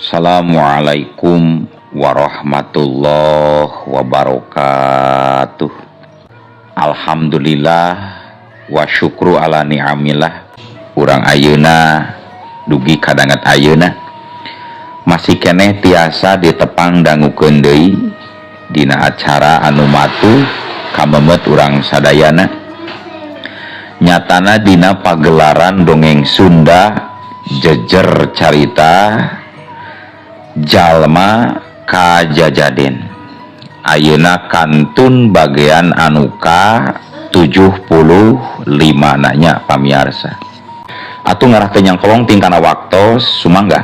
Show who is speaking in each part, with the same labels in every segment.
Speaker 1: Assalamualaikum warahmatullahi wabarakatuh. Alhamdulillah wa syukru ala ni'amillah. Urang ayeuna dugi kadangat ayeuna masih keneh tiasa ditepang dangukeun deui dina acara anu matu kamemet urang sadayana. Nyatana dina pagelaran dongeng Sunda jejer carita jalma kajajaden. Ayeuna kantun bagian anu ka 75 nanya pamiarsa. Atuh ngarah teh nyangkolong tingkana waktos sumangga.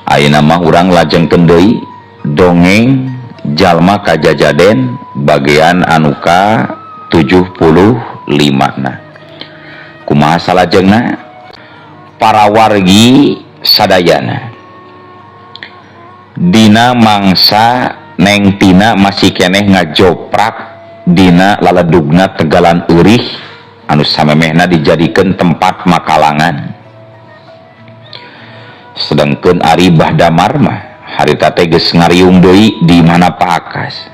Speaker 1: Ayeuna mah urang lajengkeun deui dongeng jalma kajajaden bagian anu ka 75 na. Kumaha salajengna? Para wargi sadayana dina mangsa Neng Tina masih keneh ngajoprak dina laledugna tegalan eurih anu samemehna dijadikeun tempat makalangan. Sedengkeun Ari Bahdamar mah harita teh geus ngariung deui di mana Paakas.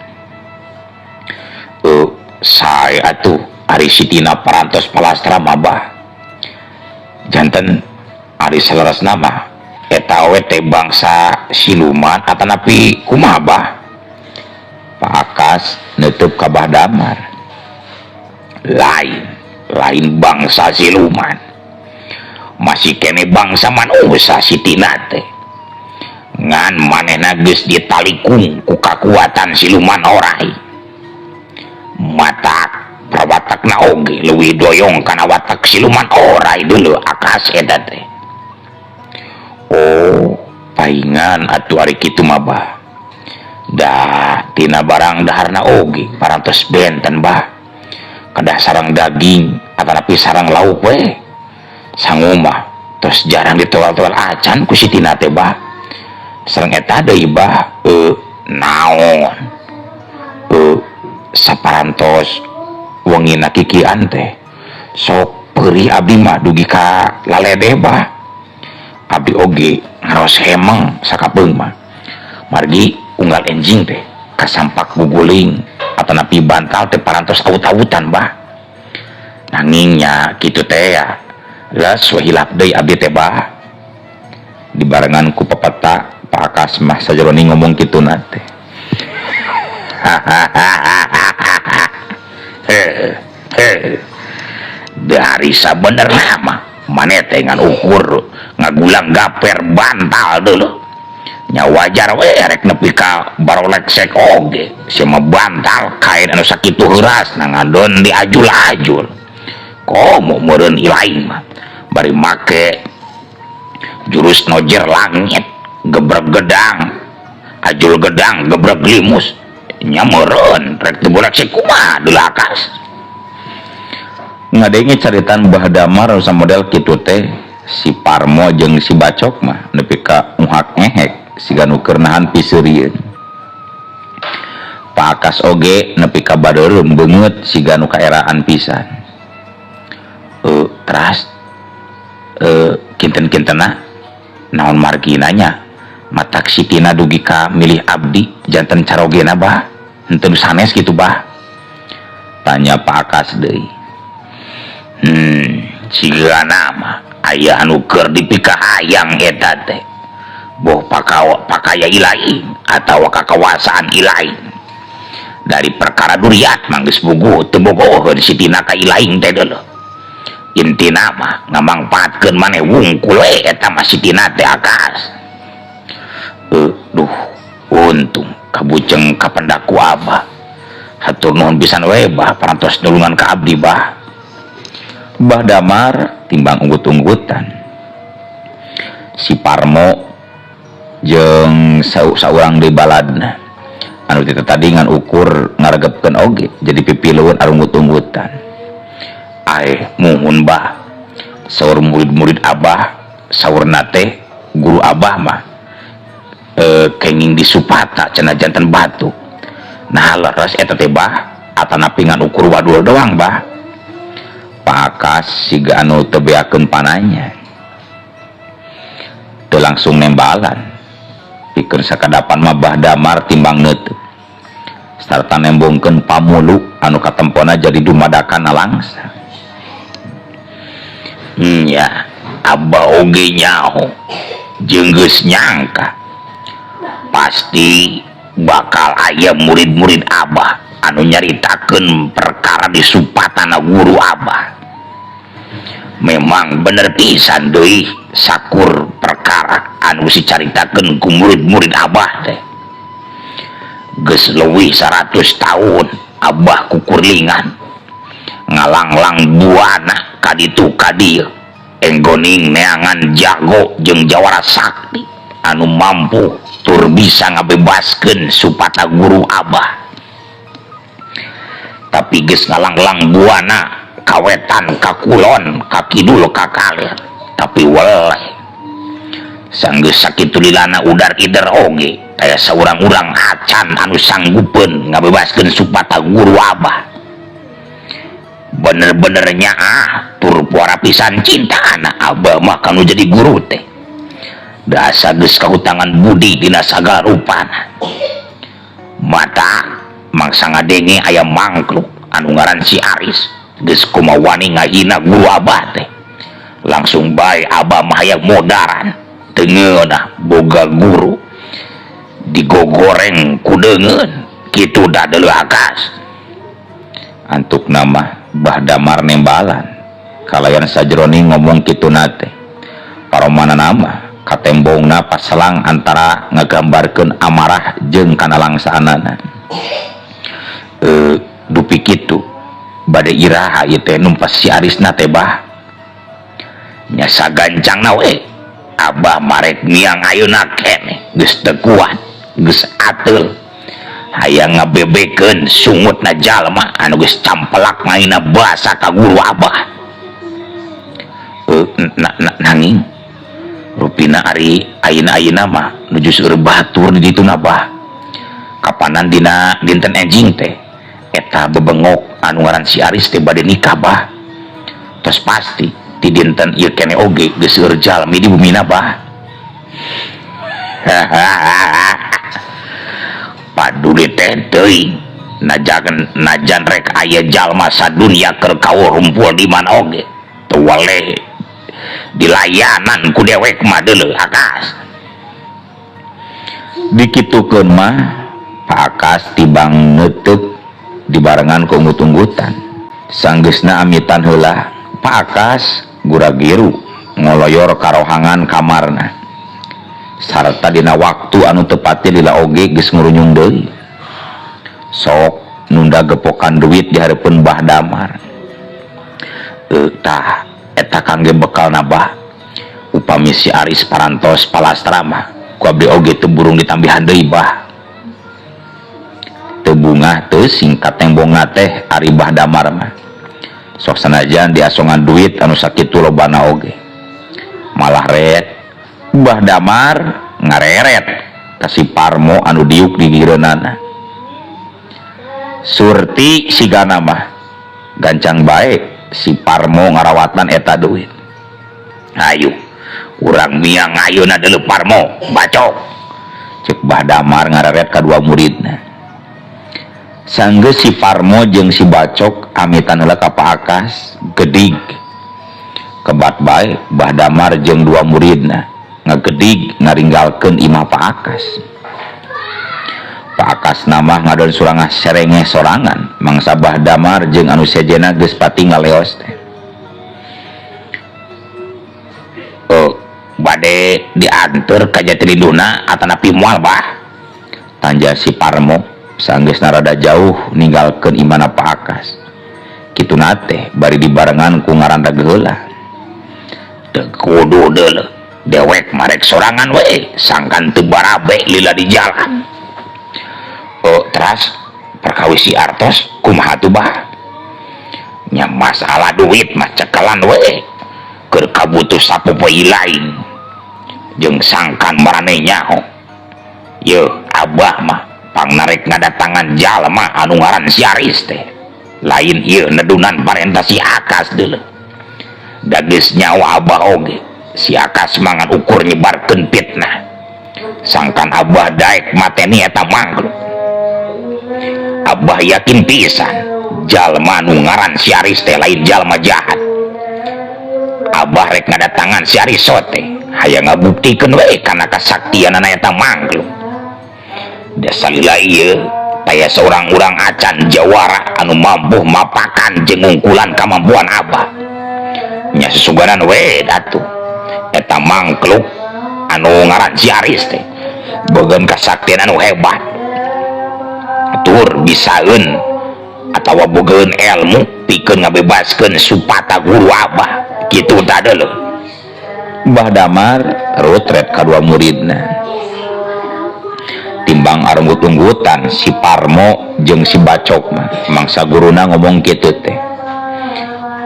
Speaker 1: Sae atuh Ari Sitina parantos palastra mah bah. Janten Ari saleresna mah eta we teh bangsa siluman atanapi kumaha bah? Pak Akas neutup ka Bahdamar. Lain bangsa siluman. Masih kene bangsa manusia si Tina teh. Ngan manehna geus ditalikung ku kakuatan siluman orai. Matak prawatakna oge leuwih doyong kana watak siluman orai deuleu Akas eta teh. Oh, paingan atuh ari kitu mah bah. Dah tina barang daharna oge parantos benten bah. Kadah sarang daging atanapi sarang lauk we. Sangu mah tos jarang ditewal-tewal acan ku si Tina teh bah. Sareng eta deui bah naon. Saparantos wengina kikian teh sok peurih abdi mah dugi ka laledeh bah. Abdi oge ngaros hemeng sakapeung mah margi unggal enjing teh kasampak guguling atanapi bantal teh parantos aut-autan bah. Nangingnya kitu teh ya geus we hilap deui abdi teh bah. Dibarengan ku pepeta Pak Akas mah sajeroni ngomong kituna teh. Dari sabenerna mah maneh teh ngan ukur ngagulang gaper bantal dulu nya wajar we rek nepi ka barolek sek oge sia bantal kain anu sakitu heurasna ngadon diajul-ajul komo meureun ilaing mah bari make jurus nojer langit gebrek gedang ajul gedang gebrek limus nya meureun rek teu bolak sek kumaha deuleu Akas. Ngadenge caritan Bahdamar sa model kitu teh si Parmo jeung si Bacok mah nepi ka muhak ngehek siga nu keur nahan piseurieun. Pak Akas oge nepi ka badeureum beungeut siga nu kaeraan pisan. Teras kinten-kintena naon margina nya matak si Tina dugi ka milih abdi janten carogena bah henteu sanes kitu bah. Tanya Pak Akas deui. Siga nama aya anu keur dipikahayang eta teh boh pakaya ilahi atawa kakawasaan ilahi dari perkara duriat mah geus bogoh teu bogoheun si Tina ka ilaing teh deuleu intina mah ngamangpaatkeun maneh wungkul we eta mah si Tina teh Akas. Duh untung kabujeng ka pendaku Abah hatur nuhun pisan we bah parantos nulungan ka abdi bah. Bahdamar timbang unggut-unggutan si Parmo jeung saurang di baladna anu teh tadi ngan ukur ngaregepkeun oge jadi pipileueun arunggut-unggutan. Muhun bah saur murid-murid Abah saurna teh guru Abah mah kenging disupata cenah janten batu nah leres eta teh bah atanapi ngan ukur wadul doang bah. Pak Akas siga anu teu beakeun pananya teu langsung nembalan pikeun sakadapan mah Bahdamar timbang neuteuk sarta nembongkeun pamulu anu katempona jadi dumadakan langsa. Ya Abah oge nyaho jeung geus nyangka pasti bakal aya murid-murid Abah anu nyaritakeun perkara di supatana guru Abah. Memang bener pisan deui sakur perkara anu dicaritakeun ku murid-murid Abah teh. Geus leuwih 100 tahun Abah kukurlingan ngalanglang buana kaditu kadieu enggoning neangan jago jeung jawara sakti anu mampu tur bisa ngabebaskeun supata guru Abah. Tapi geus ngalanglang buana kawetan ka kulon ka kidul ka kaler tapi weleh sanggeus sakitu lilana udar kider oge aya saurang-urang acan anu sanggupeun ngabebaskeun supata guru Abah. Bener-bener nyaah tur puara pisan cinta anak Abah mah kanu jadi guru teh dasa geus kahutangan budi dina sagala rupana. Mata mangsa ngadenge aya mangkluk anu ngaran si Aris geus kumaha wani ngahina guru Abah teh langsung bae Abah mah aya modaran teu ngeunah boga guru digogoreng ku deungeun kitu da deuleu akas. Antuk nama Bahdamar nembalan kalayan sajroning ngomong kitu nate paromana nama katembongna paselang antara ngagambarkeun amarah jeung kana langsaanana. Dupi kitu bade iraha ieu teh numpas si Arisna teh bah nya sagancangna we Abah marek miang ayeuna keneh geus teu kuat geus ateul hayang ngabebekeun sungutna jalma anu geus campelak maina basa ka guru Abah. Nanging rupina ari ayeuna mah nuju seueur batur di ditu Abah kapanan dina dinten enjing teh eta bebengok anu ngaran si Aris teh bade nikah bah tos pasti ti dinten ieu keneh oge geus seueur jalmi di bumina bah. Paduli teh teuing najan rek aya jalma sadunya keur kawuh rumpul di mana oge teu waleh dilayanan ku dewek mah deuleu akas. Dikitukeun mah Pak Akas tibang neuteuk dibarengan ku ngutunggutan sanggeusna amitan heula Pak Akas gura-giru ngoloyor karohangan kamarna sarta dina waktu anu tepatnya lila oge geus ngurunyung deui sok nunda gepokan duit di hareupeun Bahdamar. Tah eta kangge bekal nabah upami si Aris parantos palastra mah ku abdi oge teu burung ditambihan deui bah. Teu bungah teu singkat tembongna teh ari Bahdamar mah sok sanajan diasongan duit anu sakitu lobana oge malah ret Bahdamar ngareret kasih Parmo anu diuk di gireunana. Surti sigana mah gancang bae si Parmo ngarawatan eta duit. Ayo urang miang ayeuna deuleu Parmo bacok cek Bahdamar ngareret kadua muridna. Sanggeus si Parmo jeung si bacok amitan heula ka Pak Akas gedig kebat bae Bahdamar jeung dua muridna ngagedig ngaringgalkeun imah Pak Akas. Pak Akas nama ngadon surangah serengeh sorangan mangsa Bahdamar jeung anu sejena geus pati ngaleos teh. Bade dianteur ka Jatiduduna atanapi moal bah tanja si Parmo sanggeusna rada jauh ninggalkeun imana Pak Akas. Kituna teh bari dibarengan ku ngarandag heula. Teu kudu deuleu dewek marek sorangan we sangkan teu barabe lila di jalan. Teras perkawis si artos kumaha tuh bah nya masalah duit mah cekelan we keur kabutuh sapopoe lain jeung sangkan marane nyaho ye Abah mah pangnarek ngadatangan jalma anu ngaran si Aris teh lain ieu nedunan parentah si Akas deuleu da geus nyawa Abah oge si Akas mangan ukur nyebarkeun fitnah sangkan Abah daek mateni eta mangkluk. Abah yakin pisan jalma nu ngaran si Aris teh lain jalma jahat. Abah rek ngadatangan si Aris teh hayang ngabuktikeun we kana kasaktianana eta mangkluk. Da salila ieu taya seorang urang acan jawara anu mampu mapakan jeung ngungkulan kamampuan Abah. Nya susuganan we datu eta mangkluk anu ngaran si Aris teh bogeun kasaktian anu hebat. Tur bisaeun atawa bogeun ilmu pikeun ngabebaskeun supata guru Abah kitu tah deuleuh. Mbah Damar rutret kadua muridna. Timbang arunggut-unggutan si Parmo jeung si Bacok mah mangsa guruna ngomong kitu teh.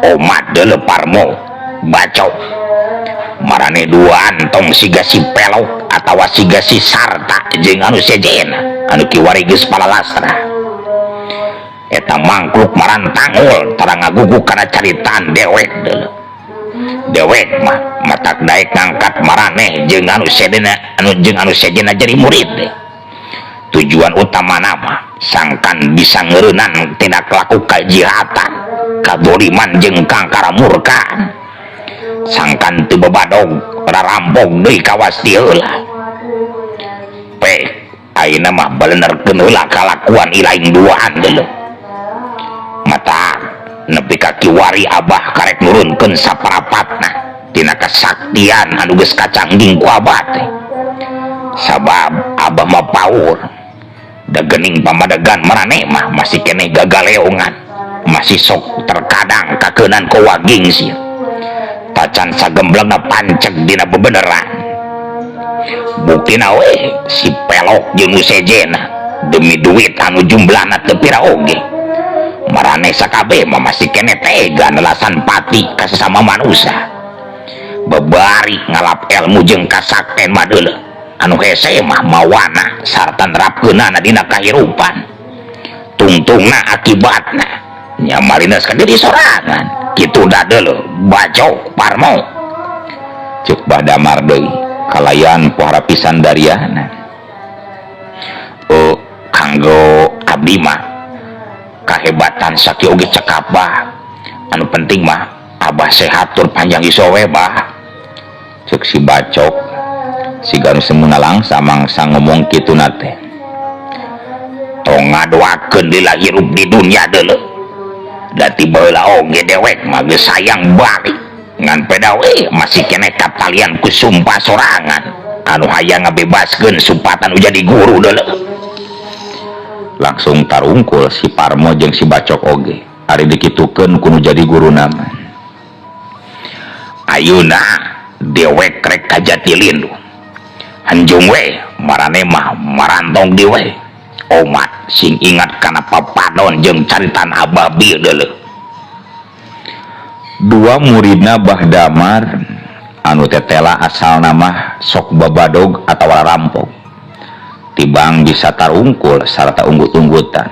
Speaker 1: Omat deuleuh Parmo, Bacok. Marane duaan tong siga si Pelok atawa siga si Sarta jeung anu sejena anu kiwari geus palalastra. Eta mangkluk marantangul tara ngaguguk kana caritaan dewek deuleuh. Dewek mah matak daek ngangkat maraneh jeung anu sejena jadi murid deh. Tujuan utama nama sangkan bisa ngeureunan tindak laku kajihatan, kadoliman jeung kangkara murkaan. Sangkan teu babadog rarampog deui kawas ti heula. Peh ayeuna mah balenerkeun heula kalakuan ilaing duaan deuleuh. Mata nepi ka kiwari Abah karek nurunkeun saparapatna tina kasaktian anu geus kacangging ku Abah teh. Sabab Abah mah paur. Da geuning pamadegan maraneh mah masih keneh gagaleongan, masih sok terkadang kakeunan ku waging sieun. Tacan sagemblengna panceg dina bebeneran. Buktina we si Pelok jeung sejena demi duit anu jumlahna teu pira oge. Maraneh sakabeh mah masih keneh tega nelasan pati ka sesama manusia. Babari ngalap ilmu jeung kasakten mah deuleuh. Anu hese mah mawana sarta nerapkeunana dina kahirupan. Tungtungna akibatna nya marines ka diri sorangan. Kitu da deuleuh Bacok Parmo. Ceuk Mbah Damar deui kalayan pohara pisan dariana. Kanggo abdi mah kahebatan sakieu oge cek Abah. Anu penting mah Abah sehat tur panjang iso we Bah. Ceuk si Bacok siga anu semuna langsa mangsa ngomong kitu nate. Tong ngadoakeun lila hirup di dunia deuleuh. Da tiba heula oge dewek mah geus sayang balik ngan peda we masih keneh katalian ku sumpah sorangan anu hayang ngabebaskeun supatan anu jadi guru deuleuh. Langsung tarungkul si Parmo jeung si Bacok oge ari dikitukeun ku nu jadi guruna mah. Ayeuna dewek rek ka Jatilindu. Hanjung we maraneh mah marantong di we. Omat sing ingat kana papadon jeung caritan Abah bieu deuleuh. Dua muridna Mbah Damar anu tetela asalna mah sok babadog atawa rampok. Tibang bisa tarungkul sarta unggut-unggutan.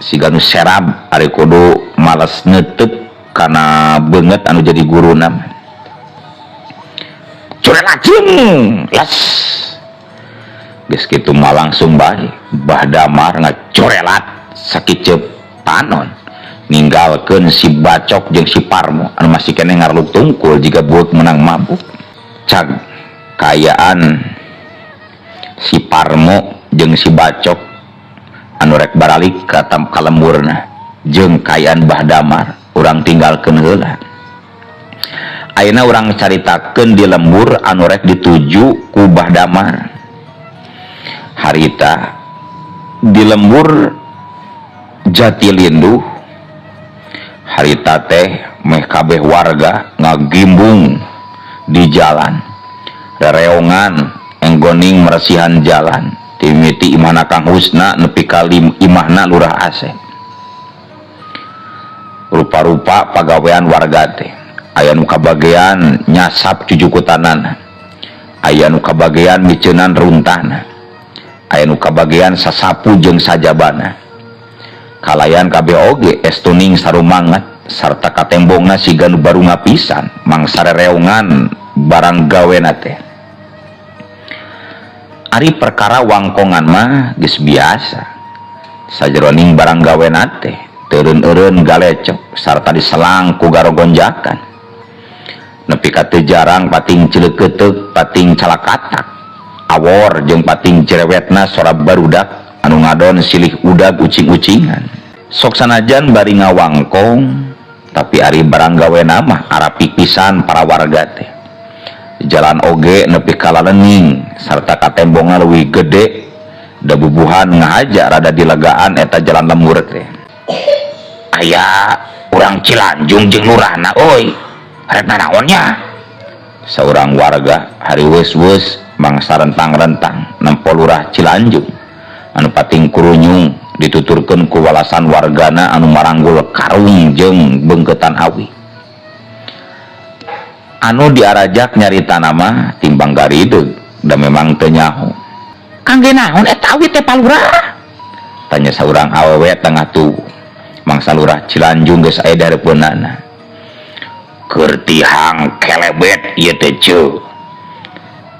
Speaker 1: Siga nu serab ari kudu males neuteuk kana beungeut anu jadi guruna. Curelajeng las. Geus kitu mah langsung bae Mbah Damar ngacorelat sakiceup tanon ninggalkeun si Bacok jeung si Parmo anu masih keneh ngarluk tungkul jika buek menang mabuk. Cag kayaan si Parmo jeung si Bacok anu rek baralik ka lemburna jeung kayaan Mbah Damar urang tinggalkeun heula. Ayeuna urang caritakeun di lembur anu rek dituju ku Mbah Damar. Harita di lembur Jatilindu harita teh meh kabeh warga ngagimbung di jalan rereongan enggoning meresihan jalan timiti imahna Kang Husna nepi ka imahna Lurah Asep. Rupa-rupa pagawean warga teh aya nu kabagean nyasap cucukutanana, aya nu kabagean miceunnan runtahna, aya nu kabagean sasapu jeung sajabana. Kalayan kabeh oge estuning sarumangat sarta katembongna siga nu baru ngapisan mangsa rereongan barang gawena teh. Ari perkara wangkongan mah geus biasa sajeroning barang gawean teh teureun-eureun galecok sarta diselang ku garogonjakan nepi ka teu jarang pating cileukeuteup pating calakatak awor jeung pating cerewetna sora barudak anu ngadon silih udag ucing-ucingan sok sanajan bari ngawangkong tapi ari barang gawean mah arapik pisan para warga teh jalan oge nepi ka lalening sarta katembongna leuwih gede da bubuhan ngahaja rada dilegaan eta jalan lembur teh aya urang Cilanjung jeung lurahna euy arek nanaonnya saurang warga hari weus-weus mangsa rentang-rentang nempo lurah Cilanjung anu pating kurunyung dituturkeun ku walasan wargana anu maranggul karung jeung beungkeutan awi anu diarajak nyarita nama timbang garideug da memang teu nyaho kangge naon eta awi teh palurah tanya saurang awewe tengah tuh mangsa lurah Cilanjung geus aya darepeunana keur tihang kelebet ieu teh ceu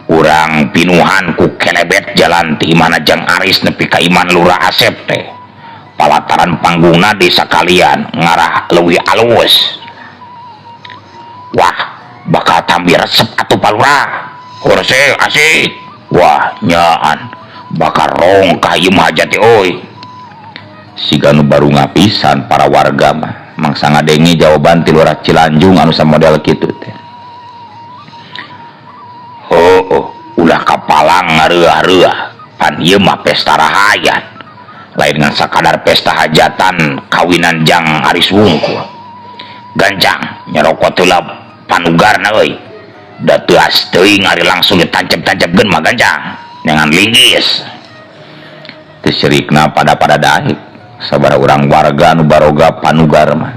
Speaker 1: urang pinuhan ku kelebet jalan ti mana Jang Aris nepi ka iman lurah Asep teh palataran panggungna di sakalian ngarah leuwih alus wah bakal tambi resep atuh palurah kurse asik wah nyaan bakal rong ka ieu mah jati euy siga nu baru ngapisan para warga mah mangsa ngadengi jawaban ti lurah Cilanjung anu samodel kitu teh ulah kapalang ngareah-reah pan ieu mah pesta rahayat lain ngan sakadar pesta hajatan kawinan Jang Aris wungkul gancang nyerokot heula panugarna euy da teu as teuing ari langsung ditancep-tancepkeun mah gancang nyangan linggis teu sirikna pada daek sabaraha urang warga nu baroga panugar mah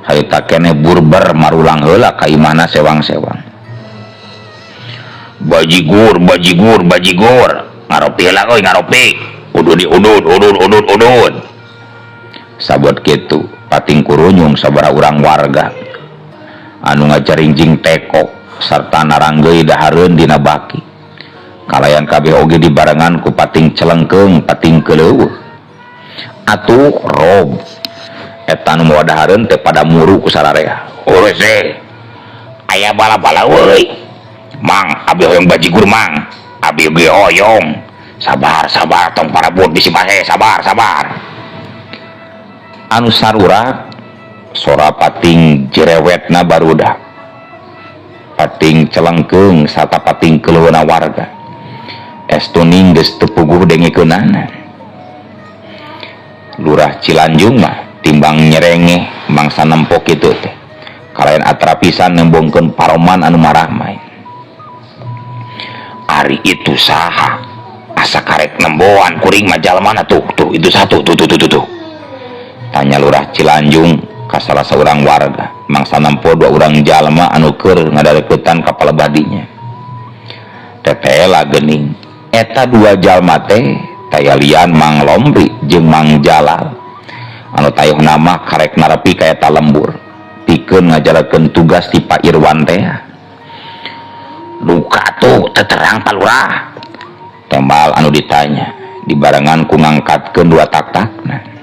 Speaker 1: harita keneh burber marulang heula ka imahna sewang-sewang bajigur ngaropi heula euy ngaropi udud sabot kitu pating kurunyung sabaraha urang warga anu ngajaringjing teko sarta naranggeui dahareun dina baki kalayan kabeh oge dibarengan ku pating celengkeung pating keleuweuh atuh rob eta nu moal dahareun teh pada muru ku sararea uruse aya bala-bala euy mang abi hoyong bajigur mang abi ge hoyong sabar tong para bud bisi bae sabar anu sarura sora pating jerewetna barudak pating celengkeung sarta pating keleuweuna warga estuning geus teu puguh dengikeunana lurah Cilanjung mah timbang nyerengeh mangsa nempo kitu teh kalayan atrapisan nembongkeun paroman anu marah main ari itu saha asa karek nemboan kuring mah jalmana tuh itu satu tuh tanya lurah Cilanjung ka salah seorang warga mangsa nampo dua urang jalma anu keur ngadareukeutan ka palebadinya tetela geuning eta dua jalma teh tayalian Mang Lombri jeung Mang Jalal anu tayuh nama karek narepi ka eta lembur pikeun ngajalakeun tugas ti Pak Irwan teh luka tuh teterang palurah tembal anu ditanya dibarengan ku ngangkatkeun dua tak-takna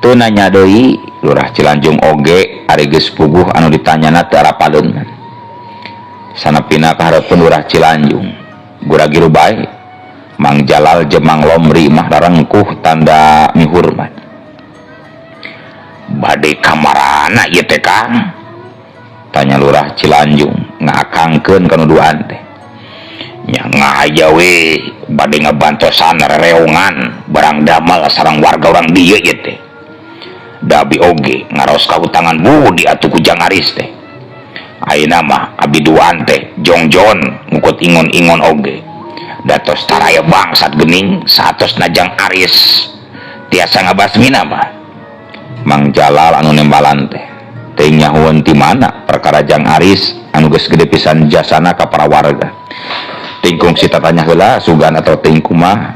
Speaker 1: teu nanya deui lurah Cilanjung oge ari geus puguh anu ditanyana teu arapaleun sanepina kahareupeun lurah Cilanjung gura-giru bae Mang Jalal jeung Mang Lomri mah darengkuh tanda mihormat bade kamarana ieu teh Kang tanya lurah Cilanjung ngakangkeun kanuduan teh nya ngahaja we bade ngabantosan rereongan barang damal sareng warga urang dieu ieu teh dabi oge ngaros kahutangan budi atuh ku Jang Aris teh ayeuna mah abi duaan teh jongjon ngukut ingon-ingon oge datos taraya bangsat geuning satosna Jang Aris tiasa ngabasmina mah Mang Jalal anu nembalan teh teuing nyahoeun ti mana perkara Jang Aris anu geus gede pisan jasana ka para warga teuing kungsi tatanya heula sugan atau teuing kumaha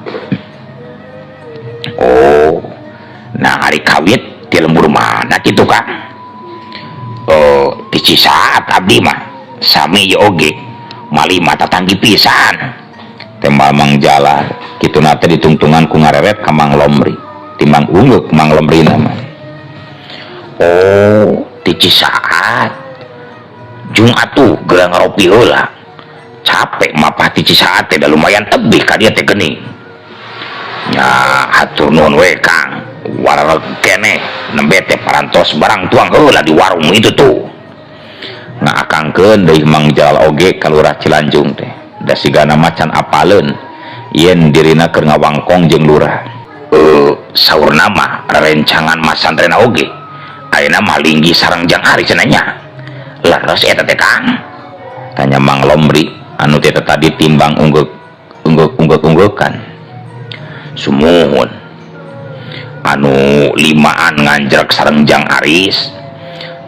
Speaker 1: oh nah hari kawit di lembur mana gitu Kang di Cisaat abdi mah sami ye oge mali mata tanggi pisan tembal Mang Jala kitu nate ditungtungan ku ngareret ka Mang Lomri timbang ungguk Mang Lomri nama. Oh ti Cisaat jung atuh geura ngaropi heula capek mapah ti Cisaat teh da lumayan tebih ka dieu teh geuning nya hatur nuhun we Kang wareg keneh nembe teh parantos barang tuang heula di warung itu tuh ngakangkeun deui Mang Jalal oge ka Lurah Cilanjung teh da sigana macan apaleun yen dirina keur ngawangkong jeung lurah. Saurna mah rerencangan masantren oge ayeuna mah linggi sareng Jang Aris cenanya leres eta teh Kang tanya Mang Lomri anu teh tadi timbang ungguk-unggukan. Sumuhun anu limaan nganjrek sareng Jang Aris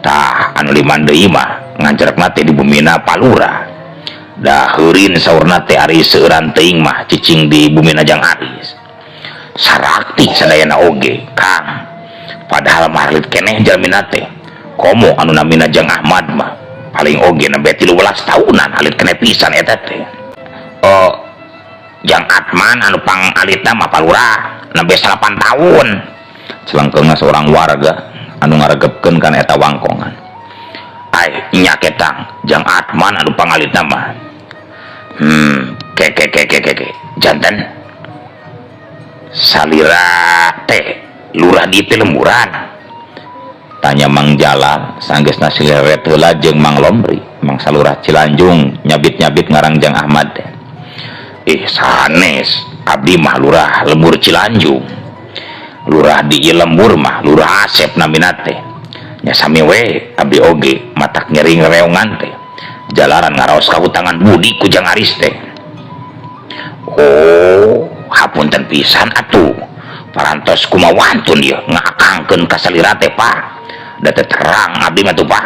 Speaker 1: tah anu liman deui mah nganjrekna teh di bumina Palura dah heurin saurna teh ari seueuran teuing mah cicing di bumina Jang Aris sarakti sadayana oge Kang padahal marlit keneh jalmina teh komo anu namina Jang Ahmad mah paling oge nembe 13 tahunan alit keneh pisan eta teh. Jang Atman anu pangalitna mah Palura nembe 8 tahun celengkeungna seorang warga anu ngaregepkeun kana eta wangkongan. Ai nya ketang Jang Atman anu pangalitna mah ke janten salira teh lurah di teh lemburan tanya Mang Jalal sanggeusna sileret heula jeung Mang Lomri Mang Salurah Cilanjung nyabit-nyabit ngarang Jang Ahmad teh. Sanes abdi mah lurah lembur Cilanjung lurah di lembur mah lurah Asep namina teh nya sami we abdi oge matak nyering reongan teh jalaran ngaraos kahutangan budi ku Jang Aris teh. Oh hapunten pisan atuh parantos kumaha wantun ieu ngakangkeun ka salira teh Pak da teh terang abdi mah tuh Pak.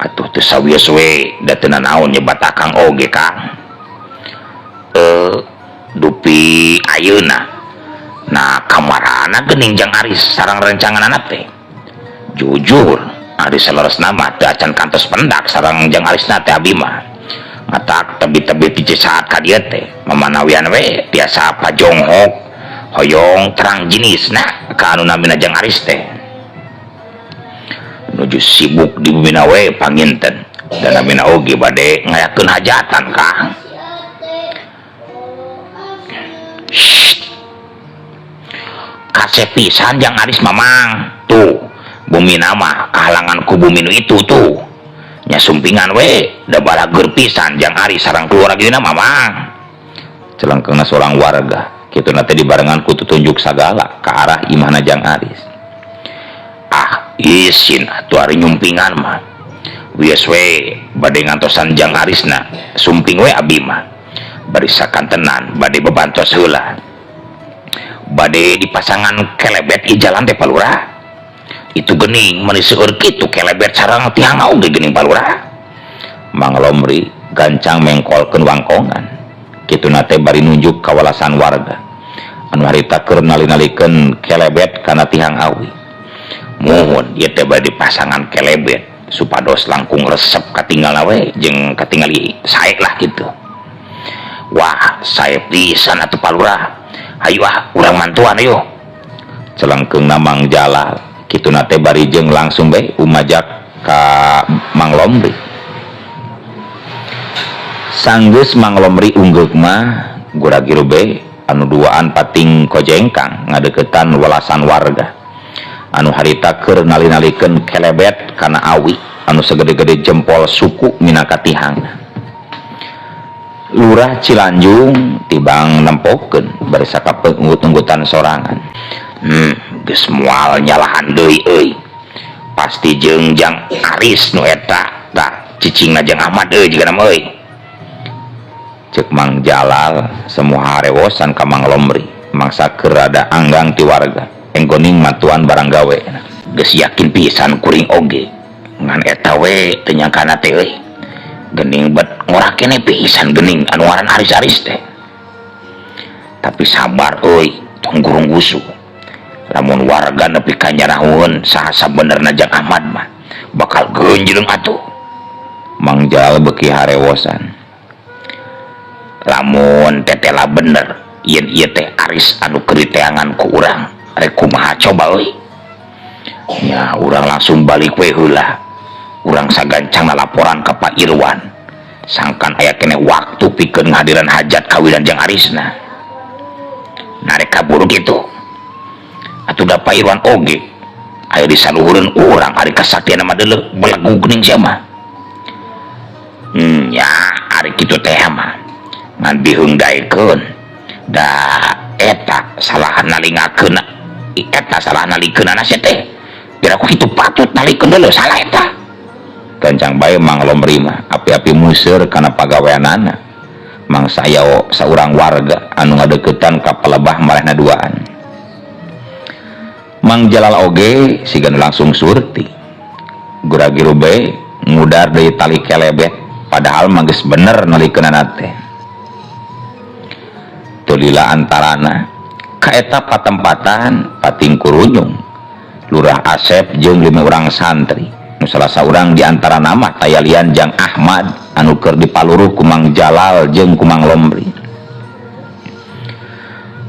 Speaker 1: Atuh teu sawios we da teu naon nyebat akang oge Kang. Dupi ayeuna nah kamarana geuning Jang Aris sareng rencanganna teh jujur Aris leres nama teu acan kantos pendak sareng Jang Arisna teh abi mah matak tebi-tebi ti Cisaat ka dieu teh mamanawian we tiasa pajonghok hoyong terang jenisna ka anu namina Jang Aris teh nuju sibuk di bumina we panginten dan namina oge bade ngayakeun hajatan Kang. Kasep pisan Jang Aris mamang tuh bumina mah kahalangan ku buminu itu tuh nya sumpingan we da balagur pisan Jang Aris sareng keluargana mamang celengkeungna seorang warga kitu na teh dibarengan ku tutunjuk sagala ka arah imahna Jang Aris. Isin atuh ari nyumpingan mah wies we bade ngantosan Jang Arisna sumping we abi mah bari sakantenan bade bebantos heula bade dipasangan kelebet di jalan teh Palura itu geuning meuni seueur kitu kelebet sareng tihang oge geuning Palura. Mang Lomri gancang mengkolkeun wangkongan kituna teh bari nunjuk kawalasan warga anu harita keur nali-nalikeun kelebet kana tihang awi. Mohon ieu teh bade pasangan kelebet supados langkung resep katinggalna we jeung katingali sae lah kitu. Wah sae pisan atuh Palura hayu urang mantuan yuk celengkeungna Mang Jalal kituna teh bari jeung langsung bae umajak ka Mang Lomri. Sanggeus Mang Lomri ungguk mah gura-giru bae anu duaan pating kojengkang ngadeuketan welasan warga anu harita keur nali-nalikeun kelebet kana awi anu segede-gede jempol suku minangka tihangna. Lurah Cilanjung tibang nempokeun bari sakapeunggut-unggutan sorangan. Geus moal nyalahan deui euy. Pasti jeung Jang Aris nu eta tah cicingna Jang Ahmad euy jiga nama euy. Ceuk Mang Jalal semua harewosan ka Mang Lomri mangsa keur rada anggang ti warga enggoning matuan barang gawe. Geus yakin pisan kuring oge ngan eta we teu nyangkana teh euy. Gening bet ngorah kene pisan gening anu ngaran Aris-Aris teh. Tapi sabar euy tong gurung gusu. Lamun warga nepi ka nyarahueun saha sabenerna Jang Ahmad mah bakal geunjleung atuh. Mang Jalal beuki harewosan. lamun tetela bener yen ieu teh aris anu keriteangan ku urang rek kumaha coba euy nya urang langsung balik we heula urang sagancangna laporan ka Pak Irwan sangkan aya kene waktu pikeun ngahadiran hajat kawinan jeung arisna narek kabur gitu atuh da Pak Irwan oge aya di saluhureun urang ari kasaktian mah deuleu belegu geuning sia mah nya ari kitu teh mah ngan diheungdaekeun da eta salah nalingakeun eta salah nalikeunana sia teh kira-kira kitu patut nalikeun deuleu salah eta gancang bae Mang Lomri mah api-api museur kana pagaweanana mang saya saurang warga anu ngadeukeutan ka pelebah marehna duaan Mang Jalal oge sigan langsung surti gura-giru bae ngudar deui tali kelebet padahal mah geus bener nalikeunana teh teu lila antarana ka eta patempatan pating kurunyung Lurah Asep jeung 5 urang santri nu salah saurang di antara nama tayalian Jang Ahmad anu keur dipaluruh ku Mang Jalal jeung ku Mang Lomri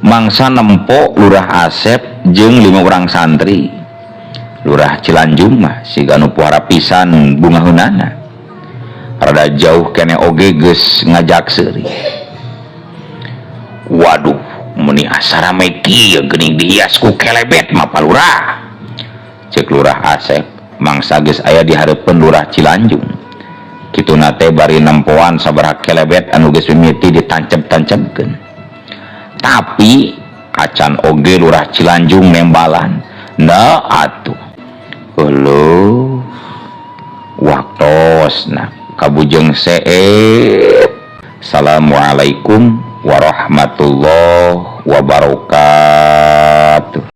Speaker 1: mangsa nempo Lurah Asep jeung 5 urang santri Lurah Cilanjung mah siga anu pohara pisan bungaheunana rada jauh kene oge geus ngajak seuri waduh meni asara me kieu geuning dihias ku kelebet mah palurah cek Lurah Asep mangsa geus aya di hareupeun Lurah Cilanjung kituna teh bari nempoan sabaraha kelebet anu geus mimiti ditancep-tancepkeun tapi acan oge Lurah Cilanjung nembalan na atuh eueuh waktosna kabujeng seep. Assalamualaikum warahmatullahi wabarakatuh.